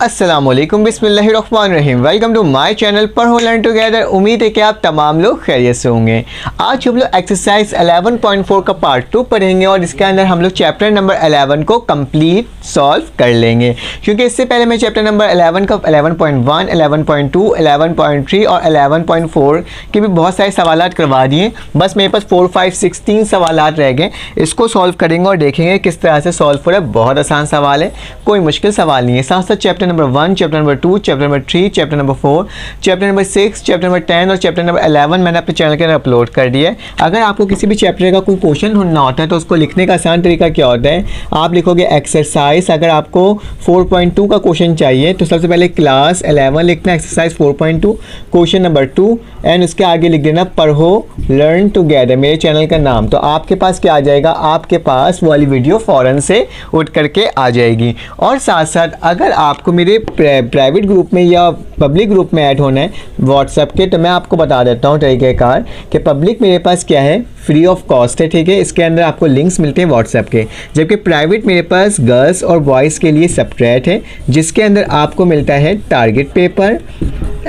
अस्सलामुअलैकुम बिस्मिल्लाहिर्रहमानिर्रहीम। Welcome to my channel पढ़ो लर्न टुगेदर। उम्मीद है कि आप तमाम लोग खैरियत से होंगे। आज हम लोग एक्सरसाइज 11.4 का पार्ट 2 पढ़ेंगे और इसके अंदर हम लोग चैप्टर नंबर 11 को कंप्लीट सॉल्व कर लेंगे, क्योंकि इससे पहले मैं चैप्टर नंबर 11 का 11.1, 11.2, 11.3 और 11.4 के भी बहुत सारे सवालात करवा दिए। बस मेरे पास 4, 5, 6 3 सवालात रह गए। इसको सॉल्व करेंगे और देखेंगे किस तरह से सॉल्व हो रहा है। बहुत आसान सवाल है, कोई मुश्किल सवाल नहीं है। साथ साथ chapter number 1, chapter number 2, chapter number 3, chapter number 4, chapter number 6, chapter number 10 और चैप्टर नंबर 11 मैंने अपने चैनल के अंदर अपलोड कर दिया है। अगर आपको किसी भी चैप्टर का कोई क्वेश्चन ढूंढना होता है तो उसको लिखने का आसान तरीका क्या होता है, आप लिखोगे एक्सरसाइज। अगर आपको 4.2 का क्वेश्चन चाहिए तो सबसे पहले क्लास 11 लिखना, एक्सरसाइज 4.2 क्वेश्चन नंबर 2 एंड उसके आगे लिख देना पढ़ो लर्न टुगेदर, मेरे चैनल का नाम। तो आपके पास क्या आ जाएगा, आपके पास वो वाली वीडियो फ़ौरन से उठ करके आ जाएगी। और साथ साथ अगर आपको मेरे प्राइवेट ग्रुप में या पब्लिक ग्रुप में ऐड होना है व्हाट्सएप के, तो मैं आपको बता देता हूँ तरीक़ेकार कि पब्लिक मेरे पास क्या है, फ्री ऑफ कॉस्ट है, ठीक है। इसके अंदर आपको लिंक्स मिलते हैं व्हाट्सएप के, जबकि प्राइवेट मेरे पास गर्ल्स और बॉयज़ के लिए सेपरेट है, जिसके अंदर आपको मिलता है टारगेट पेपर,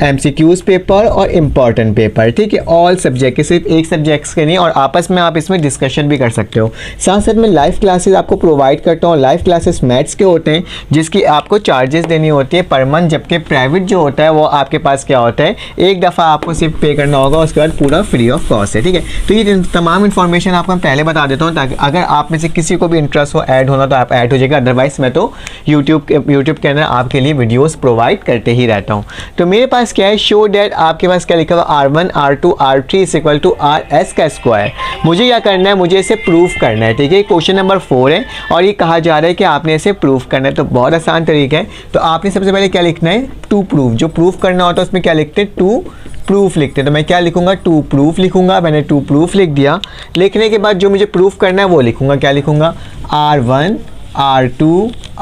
MCQs पेपर और इम्पॉर्टेंट पेपर, ठीक है। ऑल सब्जेक्ट के, सिर्फ एक सब्जेक्ट्स के नहीं, और आपस में आप इसमें डिस्कशन भी कर सकते हो। साथ साथ मैं लाइव क्लासेस आपको प्रोवाइड करता हूँ। लाइव क्लासेस मैथ्स के होते हैं जिसकी आपको चार्जेस देनी होती है पर मंथ, जबकि प्राइवेट जो होता है वो आपके पास क्या होता है, एक दफ़ा आपको सिर्फ पे करना होगा, उसके बाद पूरा फ्री ऑफ कॉस्ट है, ठीक है। तो ये तमाम इन्फॉर्मेशन आपको मैं पहले बता देता हूँ, ताकि अगर आप में से किसी को भी इंटरेस्ट हो ऐड होना तो आप ऐड हो जाएगा। अदरवाइज मैं तो यूट्यूब के अंदर आपके लिए वीडियोज़ प्रोवाइड करते ही रहता हूँ। तो मेरे पास क्या है, शो डेट आपके पास क्या लिखा हुआ, R1 R2 R3 is equal to RS का स्क्वायर। मुझे क्या करना है, मुझे इसे प्रूफ करना है, ठीक है। क्वेश्चन नंबर 4 है और ये कहा जा रहा है कि आपने इसे प्रूफ करना है। तो बहुत आसान तरीका है। तो आपने सबसे पहले क्या लिखना है, टू प्रूफ। जो प्रूफ करना होता है उसमें क्या लिखते हैं, टू प्रूफ लिखते हैं। तो मैं क्या लिखूंगा, टू प्रूफ लिखूंगा। मैंने टू प्रूफ लिख दिया। लिखने के बाद जो मुझे प्रूफ करना है वो लिखूंगा। क्या लिखूंगा, R1 R2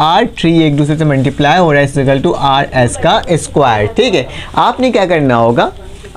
R3 एक दूसरे से मल्टीप्लाई हो रहा है, इक्वल टू RS का स्क्वायर, ठीक है। आपने क्या करना होगा,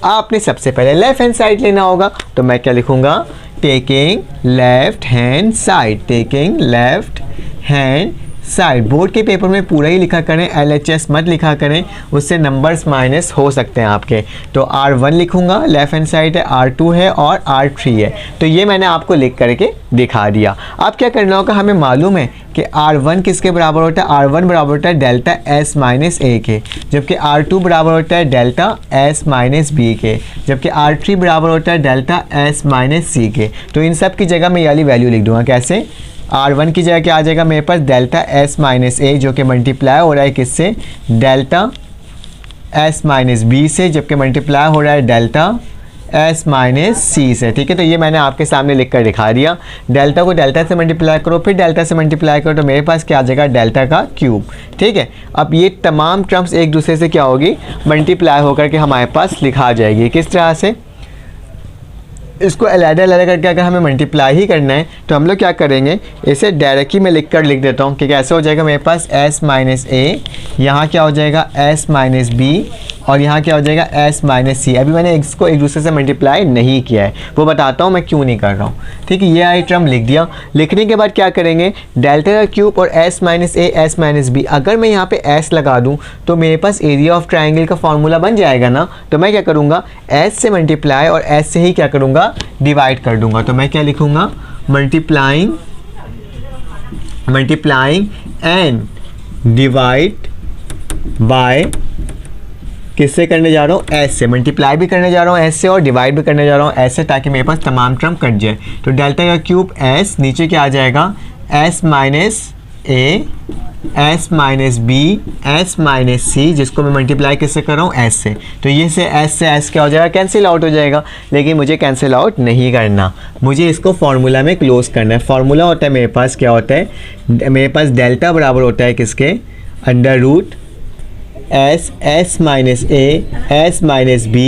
आपने सबसे पहले लेफ्ट हैंड साइड लेना होगा। तो मैं क्या लिखूंगा, taking left hand side, taking left hand side. Board के पेपर में पूरा ही लिखा करें, LHS मत लिखा करें, उससे नंबर्स माइनस हो सकते हैं आपके। तो R1 लिखूंगा, लेफ्ट हैंड साइड है, R2 है और R3 है। तो ये मैंने आपको लिख करके दिखा दिया। अब क्या करना होगा, हमें मालूम है कि R1 किसके बराबर होता है, R1 बराबर होता है डेल्टा S माइनस A के, जबकि R2 बराबर होता है डेल्टा S माइनस B के, जबकि R3 बराबर होता है डेल्टा S माइनस C के। तो इन सब की जगह मैं ये वाली वैल्यू लिख दूंगा। कैसे, R1 की जगह क्या आ जाएगा मेरे पास, डेल्टा S माइनस A, जो कि मल्टीप्लाई हो रहा है किससे, डेल्टा S माइनस B से, जबकि मल्टीप्लाई हो रहा है डेल्टा S माइनस C से, ठीक है। तो ये मैंने आपके सामने लिख कर दिखा दिया। डेल्टा को डेल्टा से मल्टीप्लाई करो, फिर डेल्टा से मल्टीप्लाई करो, तो मेरे पास क्या आ जाएगा, डेल्टा का क्यूब, ठीक है। अब ये तमाम टर्म्स एक दूसरे से क्या होगी, मल्टीप्लाई होकर के हमारे पास लिखा जाएगी। किस तरह से, इसको अलग-अलग करके अगर हमें मल्टीप्लाई ही करना है तो हम लोग क्या करेंगे, इसे डायरेक्ट ही मैं लिख देता हूँ कि कैसे हो जाएगा मेरे पास S माइनस A, यहाँ क्या हो जाएगा S माइनस B और यहाँ क्या हो जाएगा S माइनस C। अभी मैंने इसको एक दूसरे से मल्टीप्लाई नहीं किया है, वो बताता हूँ मैं क्यों नहीं कर रहा हूँ, ठीक है। ये आई टर्म लिख दिया। लिखने के बाद क्या करेंगे, डेल्टा का क्यूब और S minus A S minus B, अगर मैं यहाँ पे S लगा दूँ तो मेरे पास एरिया ऑफ ट्राइंगल का फॉर्मूला बन जाएगा ना। तो मैं क्या करूँगा, S से मल्टीप्लाई और S से ही क्या करूँगा, डिवाइड कर दूँगा। तो मैं क्या लिखूँगा, मल्टीप्लाइंग एंड डिवाइड बाय, किससे करने जा रहा हूँ, S से। मल्टीप्लाई भी करने जा रहा हूँ S से और डिवाइड भी करने जा रहा हूँ S से, ताकि मेरे पास तमाम टर्म कट जाए। तो डेल्टा का क्यूब S, नीचे क्या आ जाएगा, S minus A S minus B S minus C, जिसको मैं मल्टीप्लाई किससे कर रहा हूँ, S से। तो ये से S क्या हो जाएगा, कैंसिल आउट हो जाएगा। लेकिन मुझे कैंसिल आउट नहीं करना, मुझे इसको फार्मूला में क्लोज करना है। फार्मूला होता है मेरे पास, क्या होता है, मेरे पास डेल्टा बराबर होता है किसके, under root S minus A S minus B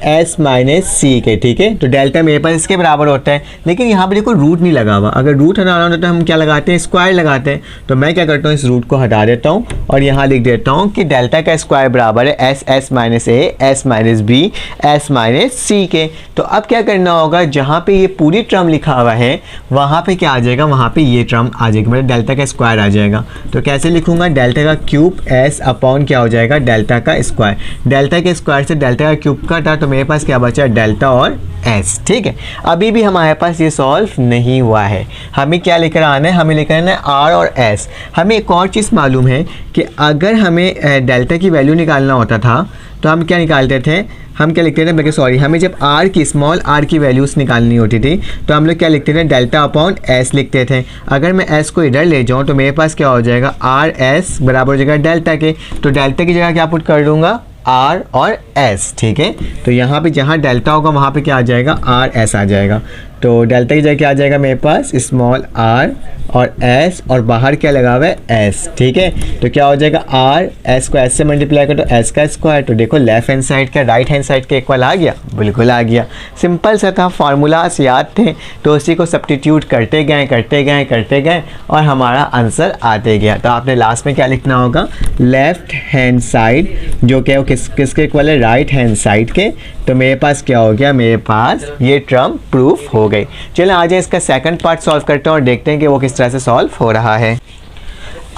S minus C के, ठीक है। तो डेल्टा मेरे पास इसके बराबर होता है, लेकिन यहाँ पर देखो रूट नहीं लगा हुआ। अगर रूट हटाना होता है तो हम क्या लगाते हैं, स्क्वायर लगाते हैं। तो मैं क्या करता हूँ, इस रूट को हटा देता हूँ और यहाँ लिख देता हूँ कि डेल्टा का स्क्वायर बराबर है S S minus A S minus B S minus C के। तो अब क्या करना होगा, जहाँ पे ये पूरी टर्म लिखा हुआ है वहाँ पे क्या आ जाएगा, वहाँ पे ये टर्म आ जाएगी, मतलब डेल्टा का स्क्वायर आ जाएगा। तो कैसे लिखूंगा, डेल्टा का क्यूब एस अपॉन क्या हो जाएगा, डेल्टा का स्क्वायर। डेल्टा के स्क्वायर से डेल्टा का क्यूब कटा तो मेरे पास क्या बचा, डेल्टा और एस, ठीक है। अभी भी हमारे पास ये सॉल्व नहीं हुआ है, हमें क्या लेकर आना है, हमें लेकर आना है आर और एस। हमें एक और चीज़ मालूम है कि अगर हमें डेल्टा की वैल्यू निकालना होता था तो हम क्या निकालते थे, हम क्या लिखते थे, बल्कि सॉरी, हमें जब आर की स्मॉल आर की वैल्यूज़ निकालनी होती थी तो हम लोग क्या लिखते थे, डेल्टा अपॉन एस लिखते थे। अगर मैं एस को इधर ले जाऊँ तो मेरे पास क्या हो जाएगा, आर एस बराबर हो जाएगा डेल्टा के। तो डेल्टा की जगह क्या पुट कर दूँगा, आर और एस, ठीक है। तो यहाँ पे जहाँ डेल्टा होगा वहाँ पे क्या आ जाएगा, आर एस आ जाएगा। तो डेल्टा की जगह क्या आ जाएगा मेरे पास, स्मॉल आर और एस, और बाहर क्या लगा हुआ है, एस, ठीक है। तो क्या हो जाएगा, आर एस को एस से मल्टीप्लाई करो तो एस का स्क्वायर। तो देखो लेफ्ट हैंड साइड का राइट हैंड साइड के इक्वल आ गया, बिल्कुल आ गया। सिंपल सा था, फार्मूलाज याद थे तो उसी को सब्स्टिट्यूट करते गए और हमारा आंसर आते गया। तो आपने लास्ट में क्या लिखना होगा, लेफ्ट हैंड साइड जो कि किसके इक्वल है, राइट हैंड साइड के। तो मेरे पास क्या हो गया, मेरे पास ये टर्म प्रूफ हो गई। चलो आ जाए इसका सेकंड पार्ट सॉल्व करते हैं और देखते हैं कि वो किस तरह से सॉल्व हो रहा है।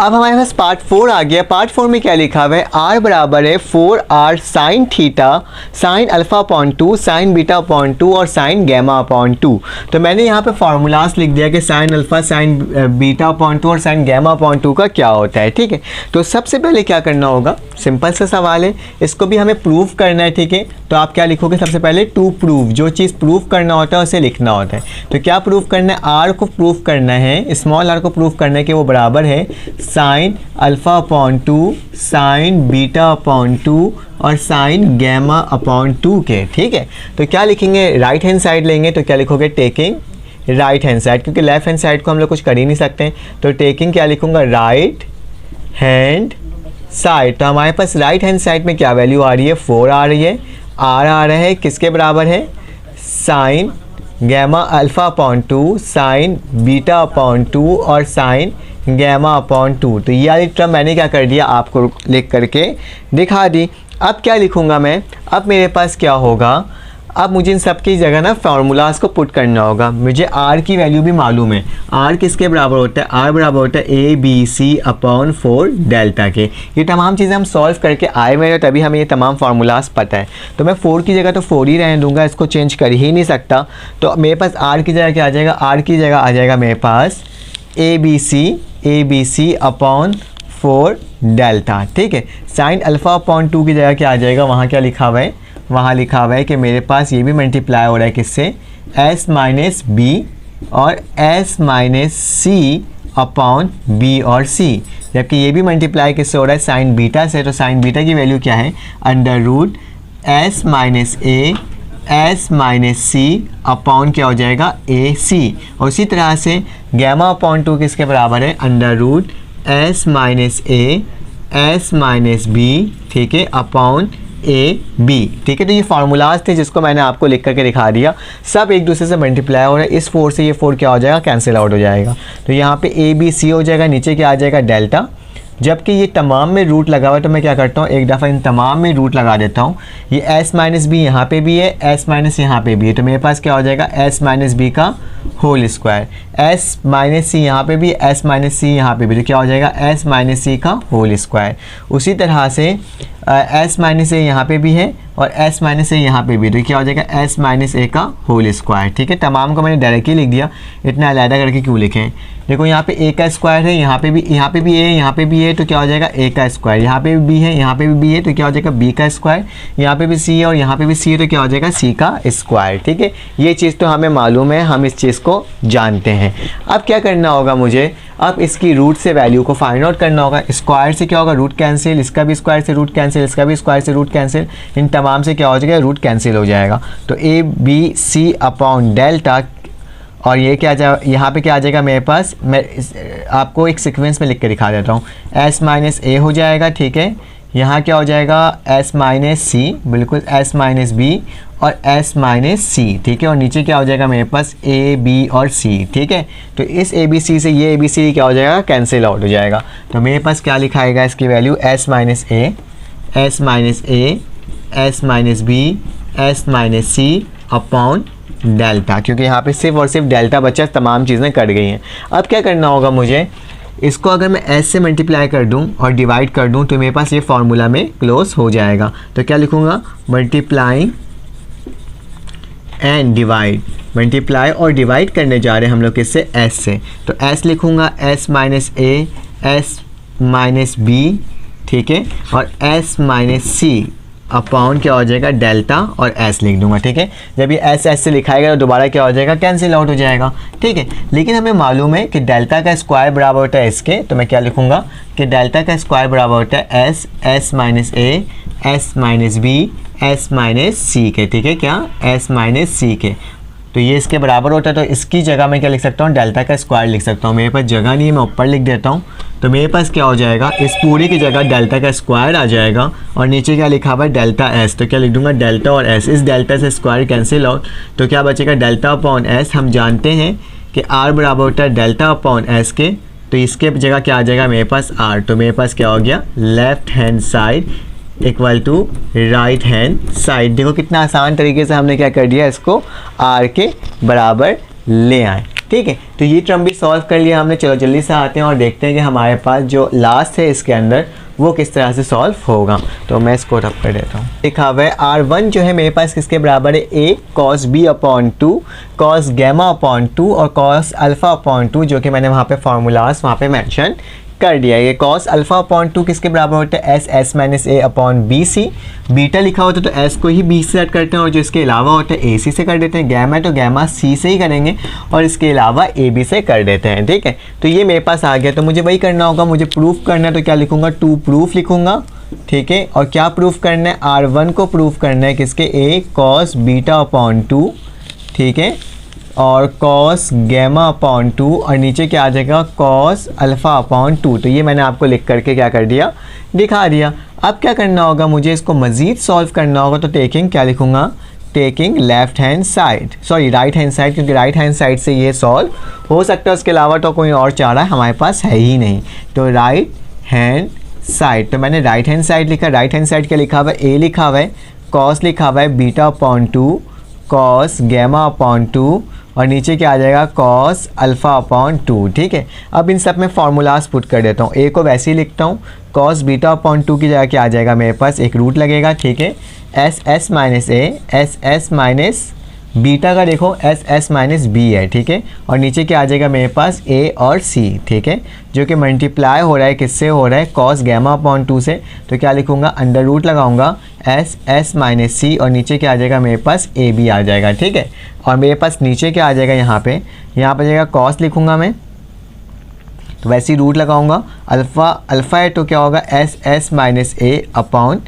अब हमारे पास पार्ट 4 आ गया। पार्ट 4 में क्या लिखा हुआ है, आर बराबर है 4r sine theta sine alpha upon 2 sine beta upon 2 और साइन गैमा अपॉन 2। तो मैंने यहाँ पे फार्मूलाज लिख दिया कि sine alpha sign beta upon 2 और साइन गैमा अपॉन 2 का क्या होता है, ठीक है। तो सबसे पहले क्या करना होगा, सिंपल सा सवाल है, इसको भी हमें प्रूफ करना है, ठीक है। तो आप क्या लिखोगे, सबसे पहले टू प्रूफ, जो चीज़ प्रूफ करना होता है उसे लिखना होता है। तो क्या प्रूफ करना है, आर को प्रूफ करना है, स्मॉल आर को प्रूफ करना है कि वो बराबर है sine alpha upon 2 sine beta upon 2 और साइन गैमा अपॉन 2 के, ठीक है। तो क्या लिखेंगे, राइट हैंड साइड लेंगे तो क्या लिखोगे, टेकिंग राइट हैंड साइड, क्योंकि लेफ्ट हैंड साइड को हम लोग कुछ कर ही नहीं सकते। तो टेकिंग क्या लिखूंगा, राइट हैंड साइड। तो हमारे पास राइट हैंड साइड में क्या वैल्यू आ रही है, 4 आ रही है, आर आ रहा है, किसके बराबर है, sine gamma alpha upon 2 sine beta upon 2 और साइन गैमा अपॉन 2। तो ये वाली टर्म मैंने क्या कर दिया, आपको लिख करके दिखा दी। अब क्या लिखूंगा मैं, अब मेरे पास क्या होगा, अब मुझे इन सब की जगह ना फार्मूलाज को पुट करना होगा। मुझे आर की वैल्यू भी मालूम है, आर किसके बराबर होता है, आर बराबर होता है A B C upon 4 delta के। ये तमाम चीज़ें हम सॉल्व करके आए हुए हैं, तभी हमें ये तमाम फार्मूलाज पता है। तो मैं 4 की जगह तो 4 ही रहने दूंगा, इसको चेंज कर ही नहीं सकता। तो मेरे पास आर की जगह क्या आ जाएगा, आर की जगह आ जाएगा मेरे पास A B C upon 4 delta, ठीक है। साइन अल्फा अपॉन 2 की जगह क्या आ जाएगा, वहाँ क्या लिखा हुआ है, वहाँ लिखा हुआ है कि मेरे पास ये भी मल्टीप्लाई हो रहा है किससे, एस माइनस बी और S minus C upon B और सी, जबकि ये भी मल्टीप्लाई किससे हो रहा है, साइन बीटा से। तो साइन बीटा की वैल्यू क्या है, under root S minus A S minus C upon क्या हो जाएगा, ए सी। और उसी तरह से गैमा अपॉन 2 किसके बराबर है, under root S minus A S minus B, ठीक है, अपॉन ए बी, ठीक है। तो ये फार्मूलाज थे जिसको मैंने आपको लिख करके दिखा दिया, सब एक दूसरे से मल्टीप्लाई हो रहा है। इस 4 से ये 4 क्या हो जाएगा, कैंसिल आउट हो जाएगा। तो यहाँ पे ए बी सी हो जाएगा, नीचे क्या आ जाएगा, डेल्टा। जबकि ये तमाम में रूट लगा हुआ है तो मैं क्या करता हूँ, एक दफ़ा इन तमाम में रूट लगा देता हूँ। ये एस माइनस बी यहाँ पर भी है, एस माइनस यहाँ पर भी है, तो मेरे पास क्या हो जाएगा, एस माइनस बी का होल स्क्वायर। एस माइनस सी यहाँ पे भी, एस माइनस सी यहाँ पे भी, तो क्या हो जाएगा, एस माइनस सी का होल स्क्वायर। उसी तरह से एस माइनस ए यहाँ पे भी है और एस माइनस ए यहाँ पे भी, तो क्या हो जाएगा, एस माइनस ए का होल स्क्वायर, ठीक है। तमाम को मैंने डायरेक्टली लिख दिया, इतना अलग करके क्यों लिखें। देखो यहाँ पे ए का स्क्वायर है, यहाँ पे भी ए, यहाँ पे भी है, तो क्या हो जाएगा, ए का स्क्वायर। यहाँ पे भी बी है, यहाँ पे भी बी है, तो क्या हो जाएगा, बी का स्क्वायर। यहाँ पे भी सी है और यहाँ पे भी सी है, तो क्या हो जाएगा, सी का स्क्वायर, ठीक है। ये चीज़ तो हमें मालूम है, हम इस चीज़ को जानते हैं। अब क्या करना होगा मुझे, अब इसकी रूट से वैल्यू को फाइंड आउट करना होगा। स्क्वायर से क्या होगा, रूट कैंसिल, इसका भी स्क्वायर से रूट कैंसिल, इसका भी स्क्वायर से रूट कैंसिल, इन तमाम से क्या हो जाएगा, रूट कैंसिल हो जाएगा। तो A B C upon delta, और ये क्या यहाँ पे क्या आ जाएगा मेरे पास, मैं आपको एक सीक्वेंस में लिख के दिखा देता हूँ। एस माइनस ए हो जाएगा, ठीक है। यहाँ क्या हो जाएगा, एस माइनस सी, बिल्कुल एस माइनस बी, और s माइनस सी, ठीक है। और नीचे क्या हो जाएगा मेरे पास a b और c, ठीक है। तो इस a b c से ये a b c क्या हो जाएगा, कैंसिल आउट हो जाएगा। तो मेरे पास क्या लिखा आएगा इसकी value s minus a, s minus a, s minus b, s minus c upon delta, क्योंकि यहाँ पे सिर्फ और सिर्फ डेल्टा बचा, तमाम चीज़ें कट गई हैं। अब क्या करना होगा मुझे, इसको अगर मैं s से मल्टीप्लाई कर दूं और डिवाइड कर दूं तो मेरे पास ये फार्मूला में क्लोज हो जाएगा। तो क्या लिखूंगा, मल्टीप्लाइंग एंड डिवाइड, मल्टीप्लाई और डिवाइड करने जा रहे हैं हम लोग किससे, s से। तो s लिखूंगा s minus a, s minus b, ठीक है, और s माइनस c अपॉन क्या हो जाएगा, डेल्टा और s लिख दूंगा, ठीक है। जब ये s से लिखाएगा तो दोबारा क्या हो जाएगा, कैंसिल आउट हो जाएगा, ठीक है। लेकिन हमें मालूम है कि डेल्टा का स्क्वायर बराबर होता है इसके, तो मैं क्या लिखूंगा कि डेल्टा का स्क्वायर बराबर होता है s minus a, s minus b, s minus c के, ठीक है, क्या s माइनस c के। तो ये इसके बराबर होता है, तो इसकी जगह मैं क्या लिख सकता हूँ, डेल्टा का स्क्वायर लिख सकता हूँ। मेरे पास जगह नहीं है, मैं ऊपर लिख देता हूँ। तो मेरे पास क्या हो जाएगा, इस पूरी की जगह डेल्टा का स्क्वायर आ जाएगा और नीचे क्या लिखा हुआ है, डेल्टा एस। तो क्या लिख दूंगा, डेल्टा और एस, इस डेल्टा से स्क्वायर कैंसिल आउट, तो क्या बचेगा, डेल्टा अपॉन एस। हम जानते हैं कि आर बराबर होता है डेल्टा अपॉन एस के, तो इसके जगह क्या आ जाएगा मेरे पास आर। तो मेरे पास क्या हो गया, left hand side equal to right hand side. देखो कितना आसान तरीके से हमने क्या कर दिया, इसको आर के बराबर ले आए, ठीक है। तो ये टर्म भी सॉल्व कर लिया हमने। चलो जल्दी से आते हैं और देखते हैं कि हमारे पास जो लास्ट है इसके अंदर वो किस तरह से सॉल्व होगा। तो मैं इसको रब कर देता हूँ। लिखा हुआ है R1 जो है मेरे पास किसके बराबर है, a cos b upon 2, cos gamma upon 2 और cos अल्फ़ा अपॉन 2, जो कि मैंने वहाँ पे फार्मूलाज वहाँ पे मेंशन कर दिया। ये cos अल्फ़ा अपॉन 2 किसके बराबर होता है, s minus a upon B C. Beta लिखा होता है तो s को ही b से सेट करते हैं और जो इसके अलावा होता है ac से कर देते हैं। गैमा है तो गैमा c से ही करेंगे और इसके अलावा ab से कर देते हैं, ठीक है। तो ये मेरे पास आ गया। तो मुझे वही करना होगा, मुझे प्रूफ करना है, तो क्या लिखूंगा, टू प्रूफ लिखूंगा, ठीक है। और क्या प्रूफ करना है, R1 को प्रूफ करना है किसके, a cos बीटा अपॉन 2, ठीक है, और cos गैमा अपॉन 2 और नीचे क्या आ जाएगा, cos अल्फ़ा अपॉन 2। तो ये मैंने आपको लिख करके क्या कर दिया, दिखा दिया। अब क्या करना होगा, मुझे इसको मज़ीद सॉल्व करना होगा। तो टेकिंग क्या लिखूंगा, taking left hand side, sorry right hand side, क्योंकि राइट हैंड साइड से ये सॉल्व हो सकता है, उसके अलावा तो कोई और चारा हमारे पास है ही नहीं। तो राइट हैंड साइड, तो मैंने राइट हैंड साइड लिखा। राइट हैंड साइड क्या लिखा हुआ है, ए लिखा हुआ है, कॉस लिखा हुआ है beta upon 2, cos gamma upon 2 और नीचे क्या आ जाएगा, कॉस अल्फ़ा अपॉन 2, ठीक है। अब इन सब में फार्मूलाज पुट कर देता हूँ। ए को वैसे ही लिखता हूँ, कॉस बीटा अपॉन 2 की जगह क्या आ जाएगा, मेरे पास एक रूट लगेगा, ठीक है। S minus A, S minus beta का देखो एस माइनस बी है, ठीक है। और नीचे क्या आ जाएगा मेरे पास, ए और सी, ठीक है, जो कि मल्टीप्लाई हो रहा है, किससे हो रहा है, कॉस गैमा अपॉन 2 से। तो क्या लिखूंगा, अंडर रूट लगाऊंगा एस माइनस सी और नीचे क्या आ जाएगा मेरे पास, ए बी आ जाएगा, ठीक है। और मेरे पास नीचे क्या आ जाएगा, यहाँ पे आ जाएगा कॉस लिखूंगा मैं, तो वैसे ही रूट लगाऊंगा। अल्फ़ा है तो क्या होगा, एस माइनस ए अपॉन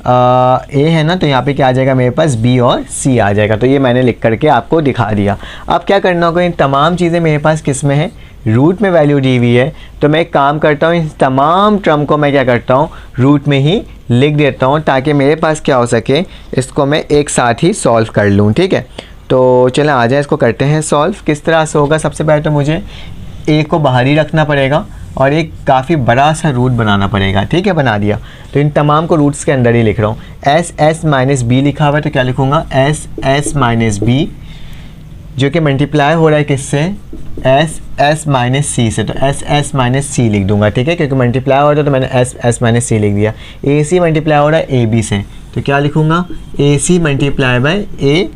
ए है ना, तो यहाँ पे क्या आ जाएगा मेरे पास, बी और सी आ जाएगा। तो ये मैंने लिख करके आपको दिखा दिया। अब क्या करना होगा, इन तमाम चीज़ें मेरे पास किस में है, रूट में वैल्यू दी हुई है। तो मैं एक काम करता हूँ, इन तमाम टर्म को मैं क्या करता हूँ, रूट में ही लिख देता हूँ, ताकि मेरे पास क्या हो सके, इसको मैं एक साथ ही सॉल्व कर लूँ, ठीक है। तो चलें आ जाए, इसको करते हैं सॉल्व। किस तरह से होगा, सबसे पहले तो मुझे ए को बाहर ही रखना पड़ेगा और एक काफ़ी बड़ा सा रूट बनाना पड़ेगा, ठीक है। बना दिया। तो इन तमाम को रूट्स के अंदर ही लिख रहा हूँ। एस माइनस बी लिखा हुआ है, तो क्या लिखूँगा, एस माइनस बी, जो कि मल्टीप्लाई हो रहा है किससे, एस माइनस सी से। तो एस माइनस सी लिख दूंगा, ठीक है, क्योंकि मल्टीप्लाई हो रहा है तो मैंने एस माइनस सी लिख दिया। ए सी मल्टीप्लाई हो रहा है ए बी से, तो क्या लिखूँगा, ए C multiply by A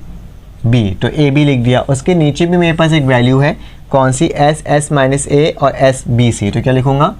B, तो ए बी लिख दिया। उसके नीचे भी मेरे पास एक वैल्यू है, कौन सी, एस माइनस ए और एस बी सी। तो क्या लिखूँगा,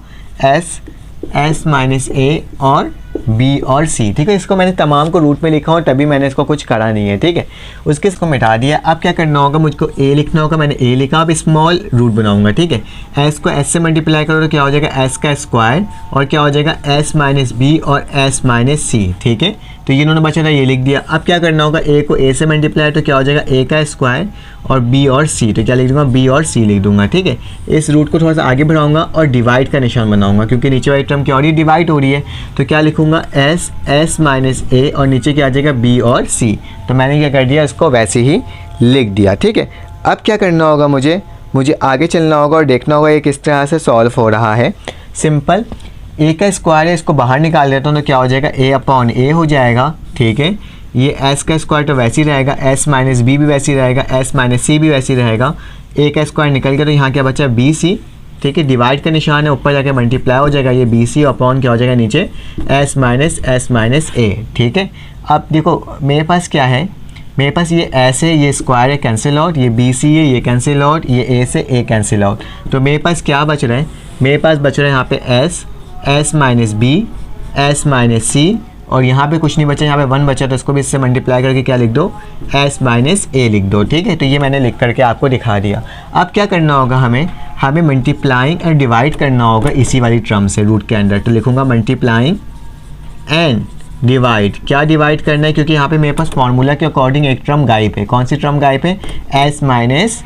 एस माइनस ए और बी और सी, ठीक है। इसको मैंने तमाम को रूट में लिखा और तभी मैंने इसको कुछ करा नहीं है, ठीक है। उसके इसको मिटा दिया। अब क्या करना होगा, मुझको ए लिखना होगा, मैंने ए लिखा, अब स्मॉल रूट बनाऊंगा, ठीक है। एस को एस से मल्टीप्लाई करो तो क्या हो जाएगा, एस का स्क्वायर और क्या हो जाएगा, एस माइनस बी और एस माइनस सी, ठीक है। तो ये इन्होंने बचा था, ये लिख दिया। अब क्या करना होगा, ए को ए से मल्टीप्लाई तो क्या हो जाएगा, ए का स्क्वायर और बी और सी, तो क्या लिख दूंगा, बी और सी लिख दूंगा, ठीक है। इस रूट को थोड़ा सा आगे बढ़ाऊंगा और डिवाइड का निशान बनाऊंगा, क्योंकि नीचे वाली टर्म क्या हो रही है, डिवाइड हो रही है। तो क्या लिखूंगा, लिखूँगा एस माइनस ए और नीचे क्या आ जाएगा बी और सी। तो मैंने क्या कर दिया, इसको वैसे ही लिख दिया। ठीक है, अब क्या करना होगा, मुझे आगे चलना होगा और देखना होगा ये किस तरह से सॉल्व हो रहा है। सिंपल, ए का स्क्वायर है, इसको बाहर निकाल देता हूँ तो क्या हो जाएगा, ए अपॉन ए हो जाएगा। ठीक है, ये एस का स्क्वायर तो वैसे ही रहेगा, एस माइनस बी भी वैसे ही रहेगा, एस माइनस सी भी वैसे ही रहेगा। ए का स्क्वायर निकल गया तो यहाँ क्या बचा, बी सी। ठीक है, डिवाइड का निशान है, ऊपर जाके मल्टीप्लाई हो जाएगा, ये बी सी अपॉन क्या हो जाएगा नीचे एस माइनस ए। ठीक है, अब देखो मेरे पास क्या है, मेरे पास ये एस है, ये स्क्वायर है, कैंसिल आउट, ये बी सी है, ये कैंसिल आउट, ये ए से ए कैंसिल आउट। तो मेरे पास क्या बच रहा है, मेरे पास बच रहा है यहाँ पे S minus B, S minus C, और यहाँ पे कुछ नहीं बचा, यहाँ पे 1 बचा, तो इसको भी इससे मल्टीप्लाई करके क्या लिख दो, एस माइनस ए लिख दो। ठीक है, तो ये मैंने लिख करके आपको दिखा दिया। अब क्या करना होगा, हमें मल्टीप्लाइंग और डिवाइड करना होगा इसी वाली टर्म से रूट के अंदर। तो लिखूँगा मल्टीप्लाइंग एंड डिवाइड। क्या डिवाइड करना है, क्योंकि यहाँ पे मेरे पास फार्मूला के अकॉर्डिंग एक टर्म गायब है। कौन सी टर्म गायब है, S minus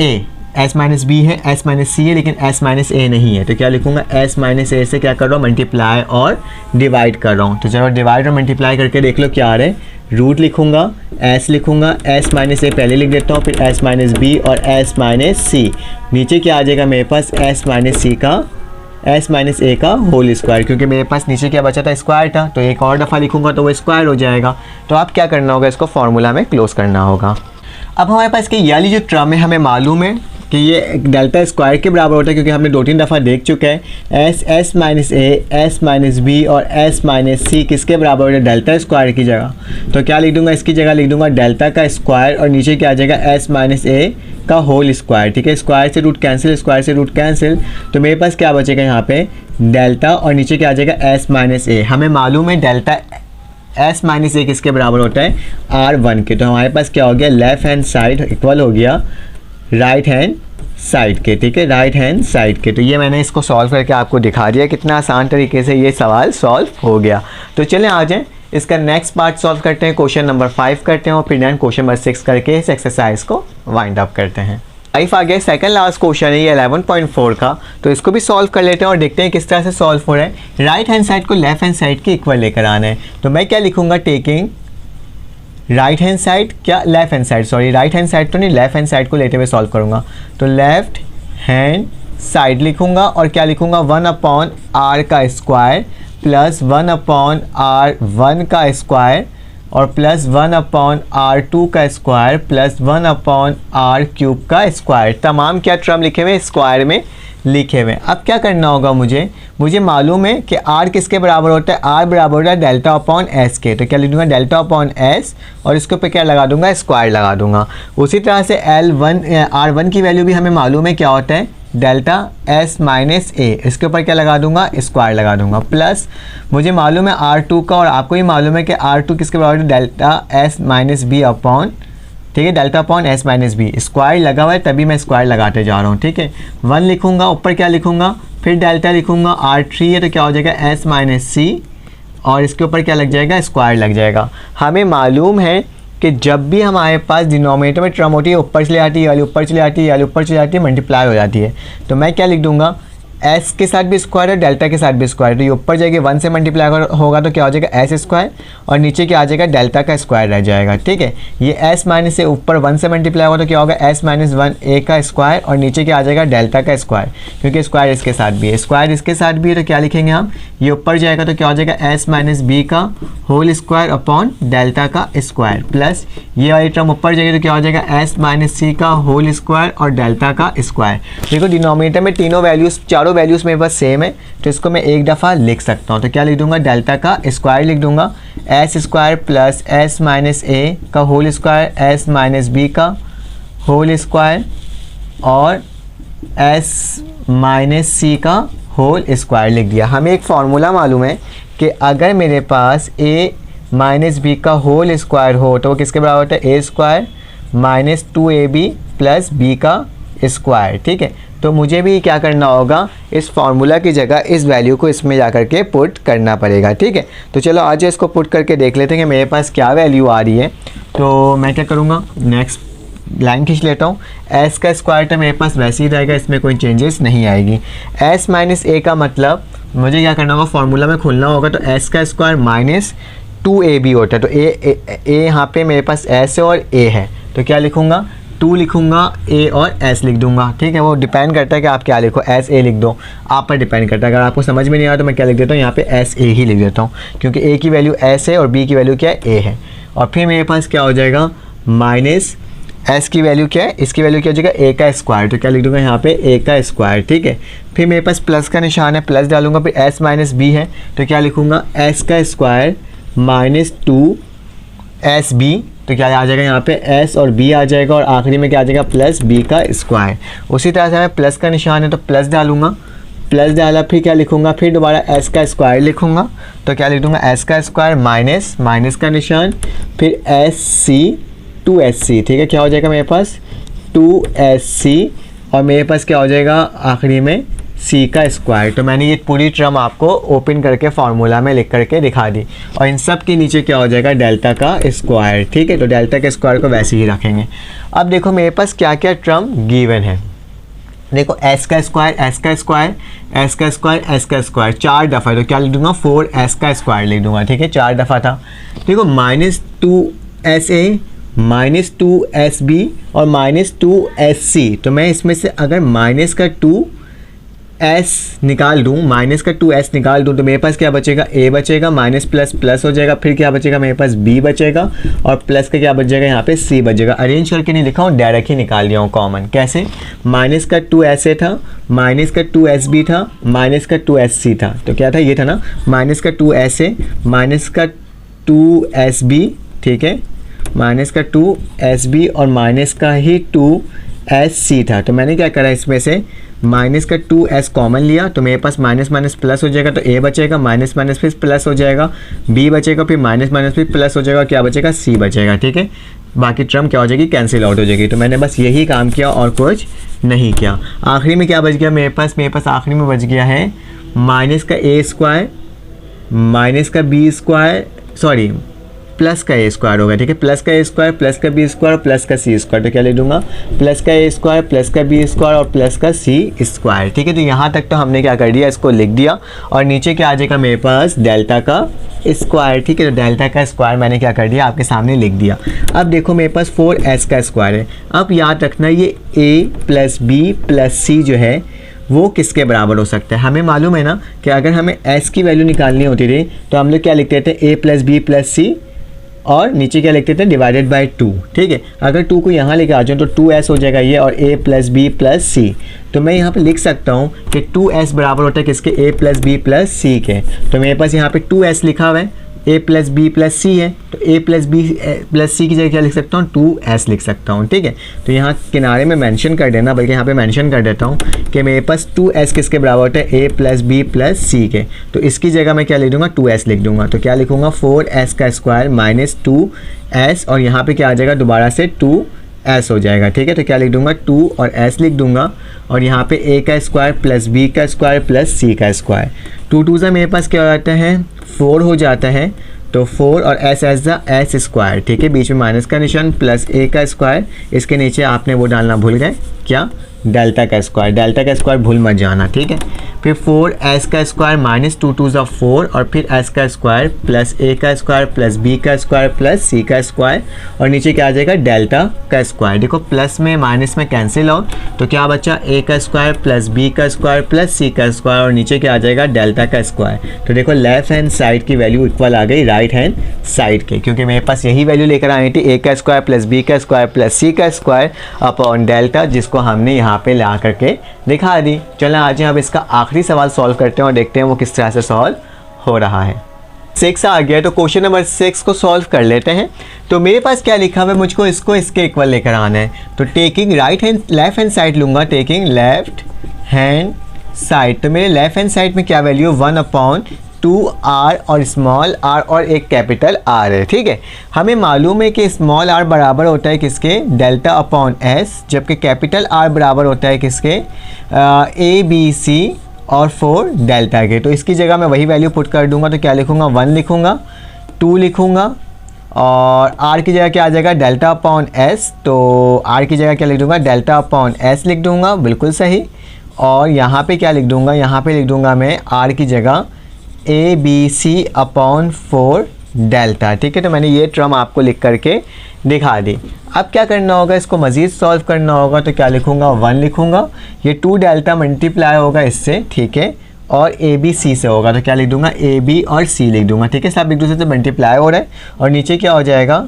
A, S minus B है, एस माइनस सी है, लेकिन एस माइनस ए नहीं है। तो क्या लिखूंगा, एस माइनस ए से क्या कर रहा हूँ, मल्टीप्लाई और डिवाइड कर रहा हूँ। तो चलो डिवाइड और मल्टीप्लाई करके देख लो क्या आ रहा है। रूट लिखूंगा, एस लिखूंगा, एस माइनस ए पहले लिख देता हूँ, फिर एस माइनस बी और एस माइनस सी। नीचे क्या आ जाएगा मेरे पास, एस माइनस ए का होल स्क्वायर, क्योंकि मेरे पास नीचे क्या बचा था, स्क्वायर था। तो एक और दफ़ा लिखूंगा तो वो स्क्वायर हो जाएगा। तो आप क्या करना होगा, इसको फार्मूला में क्लोज करना होगा। अब हमारे पास कि ये वाली जो टर्म है, हमें मालूम है कि ये डेल्टा स्क्वायर के बराबर होता है, क्योंकि हमने 2-3 दफ़ा देख चुके हैं। S minus A, S minus B और एस माइनस सी किसके बराबर होता है, डेल्टा स्क्वायर की जगह। तो क्या लिख दूंगा, इसकी जगह लिख दूंगा डेल्टा का स्क्वायर, और नीचे क्या आ जाएगा, एस माइनस ए का होल स्क्वायर। ठीक है, स्क्वायर से रूट कैंसिल, स्क्वायर से रूट कैंसिल, तो मेरे पास क्या बचेगा यहाँ पे डेल्टा, और नीचे क्या आ जाएगा एस माइनस ए। हमें मालूम है डेल्टा एस माइनस ए किसके बराबर होता है, R1 के। तो हमारे पास क्या हो गया, लेफ्ट हैंड साइड इक्वल हो गया राइट हैंड साइड के। ठीक है, राइट हैंड साइड के। तो ये मैंने इसको सॉल्व करके आपको दिखा दिया, कितना आसान तरीके से ये सवाल सॉल्व हो गया। तो चलें आ जाएं, इसका नेक्स्ट पार्ट सॉल्व करते हैं, क्वेश्चन नंबर 5 करते हैं, और फिर देन क्वेश्चन नंबर 6 करके इस एक्सरसाइज को वाइंड अप करते हैं। 5 आ गया, सेकंड लास्ट क्वेश्चन है ये 11.4 का। तो इसको भी सॉल्व कर लेते हैं और देखते हैं किस तरह से सॉल्व हो रहा है। राइट हैंड साइड को लेफ्ट हैंड साइड के इक्वल लेकर आना है। तो मैं क्या लिखूंगा, टेकिंग राइट हैंड साइड, क्या left hand side, sorry right hand side तो नहीं, लेफ्ट हैंड साइड को लेते हुए सॉल्व करूंगा। तो लेफ्ट हैंड साइड लिखूंगा और क्या लिखूंगा, 1/r का स्क्वायर प्लस 1/r1 का स्क्वायर और प्लस 1/r2 का स्क्वायर प्लस 1/r³ का स्क्वायर। तमाम क्या टर्म लिखे हुए स्क्वायर में लिखे हुए। अब क्या करना होगा, मुझे मालूम है कि r किसके बराबर होता है, r बराबर होता है डेल्टा अपॉन एस के। तो क्या लिख दूंगा, डेल्टा अपॉन एस, और इसके ऊपर क्या लगा दूंगा, स्क्वायर लगा दूंगा। उसी तरह से r1 की वैल्यू भी हमें मालूम है क्या होता है, डेल्टा एस माइनस ए, इसके ऊपर क्या लगा दूंगा, स्क्वायर लगा दूंगा। प्लस मुझे मालूम है R2 का, और आपको भी मालूम है कि R2 किसके बराबर है, delta S minus B upon, ठीक है, delta upon S minus B. Square लगा हुआ है तभी मैं स्क्वायर लगाते जा रहा हूँ। ठीक है, 1 लिखूंगा, ऊपर क्या लिखूंगा, फिर डेल्टा लिखूंगा, R3 है तो क्या हो जाएगा एस माइनस सी, और इसके ऊपर क्या लग जाएगा, स्क्वायर लग जाएगा। हमें मालूम है कि जब भी हमारे पास डिनोमिनेटर में टर्म होती है, ऊपर चले आती है, वाली ऊपर चले आती है, वाली ऊपर चले आती है, मल्टीप्लाई हो जाती है। तो मैं क्या लिख दूंगा, एस के साथ भी स्क्वायर है, डेल्टा के साथ भी स्क्वायर। तो ये ऊपर जाएगी 1 से मल्टीप्लाई होगा तो क्या हो जाएगा एस स्क्वायर, और नीचे क्या आ जाएगा, डेल्टा का स्क्वायर रह जाएगा। ठीक है, ये एस माइनस से ऊपर 1 से मल्टीप्लाई होगा तो क्या होगा, एस माइनस 1 ए का स्क्वायर, और नीचे क्या आ जाएगा, डेल्टा का स्क्वायर, क्योंकि स्क्वायर इसके साथ भी है, स्क्वायर इसके साथ भी है। तो क्या लिखेंगे हम, ये ऊपर जाएगा तो क्या हो जाएगा, एस माइनस बी का होल स्क्वायर अपॉन डेल्टा का स्क्वायर, प्लस ये वाली टर्म ऊपर जाएगी तो क्या हो जाएगा, एस माइनस सी का होल स्क्वायर और डेल्टा का स्क्वायर। देखो डिनोमिनेटर में तीनों वैल्यूज़, चारों वैल्यूज़ मेरे पास सेम है, तो इसको मैं एक दफ़ा लिख सकता हूँ। तो क्या लिख दूंगा, डेल्टा का स्क्वायर लिख दूंगा, S square plus S minus A का whole square, S minus B का होल स्क्वायर और एस माइनस सी का होल स्क्वायर लिख दिया। हमें एक फार्मूला मालूम है कि अगर मेरे पास ए माइनस बी का होल स्क्वायर हो तो वो किसके बराबर होता है, A square minus 2ab plus B का स्क्वायर। ठीक है, तो मुझे भी क्या करना होगा, इस फार्मूला की जगह इस वैल्यू को इसमें जा कर के पुट करना पड़ेगा। ठीक है, तो चलो आज इसको पुट करके देख लेते हैं कि मेरे पास क्या वैल्यू आ रही है। तो मैं क्या करूँगा, नेक्स्ट लाइन खींच लेता हूँ, एस का स्क्वायर टर्म मेरे पास वैसे ही रहेगा, इसमें कोई चेंजेस नहीं आएगी। एस माइनस ए का मतलब मुझे क्या करना होगा, फार्मूला में खोलना होगा, तो एस का स्क्वायर माइनस 2ab होता है, तो ए यहाँ पे मेरे पास एस है और ए है, तो क्या लिखूँगा 2 लिखूँगा, ए और एस लिख दूंगा, ठीक है। वो डिपेंड करता है कि आप क्या लिखो, एस ए लिख दो, आप पर डिपेंड करता है। अगर आपको समझ में नहीं आया तो मैं क्या लिख देता हूँ, यहाँ पे एस ए ही लिख देता हूँ, क्योंकि ए की वैल्यू एस है और बी की वैल्यू क्या है, ए है। और फिर मेरे पास क्या हो जाएगा, माइनस एस की वैल्यू क्या है, इसकी वैल्यू क्या हो जाएगा, ए का स्क्वायर, तो क्या लिख दूंगा यहाँ पे ए का स्क्वायर, ठीक है। फिर मेरे पास प्लस का निशान है, प्लस डालूंगा, फिर एस माइनस बी है, तो क्या लिखूँगा एस का स्क्वायर माइनस 2 एस बी, तो क्या आ जाएगा यहाँ पे एस और बी आ जाएगा, और आखिरी में क्या आ जाएगा प्लस बी का स्क्वायर। उसी तरह से मैं प्लस का निशान है तो प्लस डालूंगा, प्लस डाला, फिर क्या लिखूंगा, फिर दोबारा एस का स्क्वायर लिखूंगा, तो क्या लिख दूंगा एस का स्क्वायर माइनस माइनस का निशान, फिर एस सी 2SC, ठीक है। क्या हो जाएगा मेरे पास 2SC, और मेरे पास क्या हो जाएगा आखिरी में c का स्क्वायर। तो मैंने ये पूरी टर्म आपको ओपन करके फार्मूला में लिख करके दिखा दी, और इन सब के नीचे क्या हो जाएगा डेल्टा का स्क्वायर, ठीक है। तो डेल्टा के स्क्वायर को वैसे ही रखेंगे। अब देखो मेरे पास क्या क्या टर्म गिवन है, देखो एस का स्क्वायर, एस का स्क्वायर, एस का स्क्वायर, एस का स्क्वायर 4 दफ़ा, तो क्या लिख दूंगा 4s का स्क्वायर लिख दूंगा, ठीक है, 4 दफ़ा था। देखो -2sa माइनस 2sb और -2sc, तो मैं इसमें से अगर माइनस का 2s निकाल दूँ, माइनस का 2s निकाल दूँ, तो मेरे पास क्या बचेगा, a बचेगा, माइनस प्लस प्लस हो जाएगा, फिर क्या बचेगा मेरे पास b बचेगा, और प्लस का क्या बच जाएगा यहाँ पे c बचेगा। अरेंज करके नहीं लिखा हूँ, डायरेक्ट ही निकाल दिया हूँ कॉमन। कैसे, माइनस का 2sa था, माइनस का 2sb था, माइनस का 2sc था, तो क्या था ये था ना माइनस का 2sa माइनस का 2sb, ठीक है, माइनस का 2sb और माइनस का ही 2sc था। तो मैंने क्या करा, इसमें से माइनस का 2s कॉमन लिया, तो मेरे पास माइनस माइनस प्लस हो जाएगा, तो a बचेगा, माइनस माइनस फिर प्लस हो जाएगा, b बचेगा, फिर माइनस माइनस फिर प्लस हो जाएगा, क्या बचेगा c बचेगा, ठीक है। बाकी टर्म क्या हो जाएगी, कैंसिल आउट हो जाएगी। तो मैंने बस यही काम किया और कुछ नहीं किया। आखिरी में क्या बच गया मेरे पास आखिरी में बच गया है माइनस का a स्क्वायर माइनस का b स्क्वायर, सॉरी प्लस का ए स्क्वायर होगा, ठीक है, प्लस का ए स्क्वायर, प्लस का बी स्क्वायर और प्लस का सी स्क्वायर। तो क्या ले दूंगा, प्लस का ए स्क्वायर, प्लस का बी स्क्वायर और प्लस का सी स्क्वायर, ठीक है। तो यहाँ तक तो हमने क्या कर दिया, इसको लिख दिया, और नीचे क्या आ जाएगा मेरे पास डेल्टा का स्क्वायर, ठीक है। तो डेल्टा का स्क्वायर मैंने क्या कर दिया, आपके सामने लिख दिया। अब देखो मेरे पास 4s का स्क्वायर है। अब याद रखना ये a प्लस बी प्लस सी जो है वो किसके बराबर हो सकता है। हमें मालूम है ना कि अगर हमें s की वैल्यू निकालनी होती थी तो हम लोग क्या लिखते थे, a प्लस बी प्लस सी और नीचे क्या लिखते थे, डिवाइडेड बाय 2, ठीक है। अगर 2 को यहाँ लेके आ जाऊँ तो 2s हो जाएगा ये, और a प्लस बी प्लस सी। तो मैं यहाँ पे लिख सकता हूँ कि 2s बराबर होता है किसके, a प्लस बी प्लस सी के। तो मेरे पास यहाँ पे 2s लिखा हुआ है, a प्लस बी प्लस सी है, तो a प्लस बी प्लस सी की जगह क्या लिख सकता हूँ, 2s लिख सकता हूँ, ठीक है। तो यहाँ किनारे में मेंशन कर देना, बल्कि यहाँ पे मेंशन कर देता हूँ कि मेरे पास 2s किसके बराबर होता है, a प्लस बी प्लस सी के। तो इसकी जगह मैं क्या लिख दूंगा, 2s लिख दूंगा। तो क्या लिखूंगा, 4s का स्क्वायर माइनस 2s, और यहाँ पे क्या आ जाएगा दोबारा से 2s हो जाएगा, ठीक है। तो क्या लिख दूंगा, 2 और s लिख दूंगा, और यहाँ पे a का स्क्वायर प्लस b का स्क्वायर प्लस c का स्क्वायर। 2 2 से मेरे पास क्या हो जाता है, 4 हो जाता है, तो 4 और s as the s square, ठीक है, बीच में माइनस का निशान प्लस a का स्क्वायर, इसके नीचे आपने वो डालना भूल गए क्या, डेल्टा का स्क्वायर। डेल्टा का स्क्वायर भूल मत जाना, ठीक है। फिर 4s का स्क्वायर माइनस 2 2 ज़ा 4, और फिर s का स्क्वायर प्लस a का स्क्वायर प्लस b का स्क्वायर प्लस c का स्क्वायर, और नीचे क्या आ जाएगा, डेल्टा का स्क्वायर। देखो प्लस में माइनस में कैंसिल आउट, तो क्या बचा, a का स्क्वायर प्लस b का स्क्वायर प्लस c का स्क्वायर, और नीचे क्या आ जाएगा, डेल्टा का स्क्वायर। तो देखो लेफ्ट हैंड साइड की वैल्यू इक्वल आ गई राइट हैंड साइड के, क्योंकि मेरे पास यही वैल्यू लेकर आई थी, a का स्क्वायर प्लस b का स्क्वायर प्लस c का स्क्वायर अपॉन डेल्टा, जिसको हमने यहाँ पे ला करके दिखा दी। चलो आज अब इसका आखिरी सवाल सॉल्व करते हैं और देखते हैं वो किस तरह से सॉल्व हो रहा है। 6 आ गया, तो क्वेश्चन नंबर 6 को सॉल्व कर लेते हैं। तो मेरे पास क्या लिखा हुआ है, मुझको इसको इसके इक्वल लेकर आना है। तो टेकिंग लेफ्ट हैंड साइड लूँगा, टेकिंग लेफ्ट हैंड साइड, तो मेरे लेफ्ट हैंड साइड में क्या वैल्यू, 1/2r और स्मॉल r और एक कैपिटल r है, ठीक है। हमें मालूम है कि स्मॉल r बराबर होता है किसके, डेल्टा अपॉन s, जबकि कैपिटल R बराबर होता है किसके, a b c और 4 डेल्टा के। तो इसकी जगह मैं वही वैल्यू पुट कर दूंगा, तो क्या लिखूंगा, 1 लिखूंगा, 2 लिखूंगा, और आर की जगह क्या आ जाएगा, डेल्टा अपॉन एस। तो आर की जगह क्या लिख दूंगा, डेल्टा अपॉन एस लिख दूंगा, बिल्कुल सही। और यहाँ पे क्या लिख दूंगा, यहाँ पे लिख दूंगा मैं आर की जगह A B C upon 4 delta. ठीक है, तो मैंने ये टर्म आपको लिख करके दिखा दी। अब क्या करना होगा, इसको मज़ीद सॉल्व करना होगा, तो क्या लिखूंगा, 1 लिखूंगा। ये 2 डेल्टा मल्टीप्लाई होगा इससे, ठीक है, और ए बी सी से होगा, तो क्या लिख दूंगा, ए बी और सी लिख दूंगा। ठीक है, सब एक दूसरे से मल्टीप्लाई हो रहा है। और नीचे क्या हो जाएगा,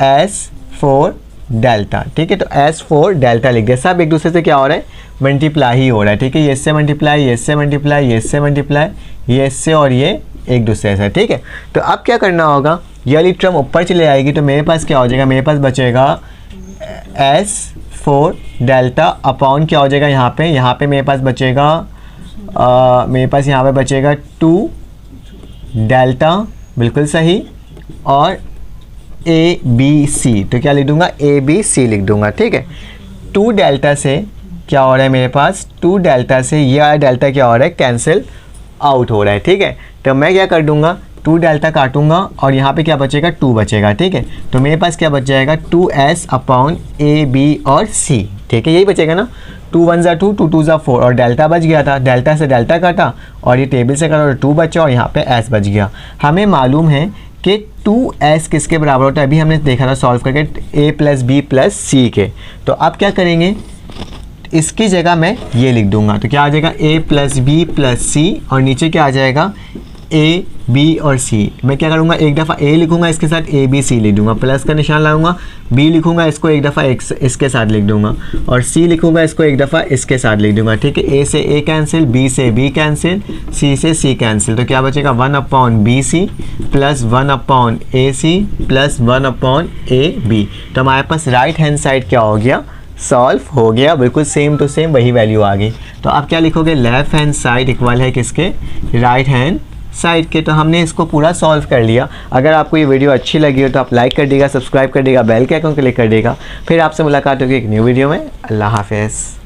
S4 डेल्टा। ठीक है, तो S4 डेल्टा लिख दिया। सब एक दूसरे से क्या हो रहा है, मल्टीप्लाई ही हो रहा है। ठीक है, ये इससे मल्टीप्लाई, ये इससे मल्टीप्लाई, ये इससे मल्टीप्लाई, ये इससे, और ये एक दूसरे से। ठीक है, तो अब क्या करना होगा, ये वाली टर्म ऊपर चले आएगी, तो मेरे पास क्या हो जाएगा, मेरे पास बचेगा S4 डेल्टा अपॉन क्या हो जाएगा, यहाँ पे मेरे पास बचेगा मेरे पास यहाँ पे बचेगा 2 डेल्टा, बिल्कुल सही, और ए बी सी। तो क्या लिख दूंगा, ए बी सी लिख दूंगा। ठीक है, 2 डेल्टा से क्या हो रहा है मेरे पास, 2 डेल्टा से ये डेल्टा क्या हो रहा है, कैंसिल आउट हो रहा है। ठीक है, तो मैं क्या कर दूंगा, 2 डेल्टा काटूंगा और यहाँ पे क्या बचेगा, 2 बचेगा। ठीक है, तो मेरे पास क्या बच जाएगा, 2s अपॉन ए बी और सी। ठीक है, यही बचेगा ना, 2 1 ज़ा 2, 2 2 ज़ा 4, और डेल्टा बच गया था, डेल्टा से डेल्टा काटा और ये टेबल से काटा और 2 बचा, और यहाँ पे s बच गया। हमें मालूम है कि 2s किसके बराबर होता है, अभी हमने देखा था सॉल्व करके, a प्लस बी प्लस सी के। तो अब क्या करेंगे, इसकी जगह मैं ये लिख दूंगा, तो क्या आ जाएगा, a प्लस बी प्लस सी, और नीचे क्या आ जाएगा, ए बी और सी। मैं क्या करूँगा, एक दफ़ा ए लिखूँगा, इसके साथ ए बी सी लिख दूँगा, प्लस का निशान लगाऊंगा, बी लिखूँगा, इसको एक दफ़ा इसके साथ लिख दूँगा, और सी लिखूँगा, इसको एक दफ़ा इसके साथ लिख दूँगा। ठीक है, ए से ए कैंसिल, बी से बी कैंसिल, सी से सी कैंसिल, तो क्या बचेगा, 1 upon B C plus 1 upon A C plus 1 upon A B. तो हमारे पास राइट हैंड साइड क्या हो गया, सॉल्व हो गया, बिल्कुल सेम टू सेम वही वैल्यू आ गई। तो आप क्या लिखोगे, लेफ्ट हैंड साइड इक्वल है किसके, राइट हैंड साइड के। तो हमने इसको पूरा सॉल्व कर लिया। अगर आपको ये वीडियो अच्छी लगी हो तो आप लाइक कर देगा, सब्सक्राइब कर देगा, बेल के आइकन क्लिक कर देगा। फिर आपसे मुलाकात होगी एक न्यू वीडियो में। अल्लाह हाफ़िज़।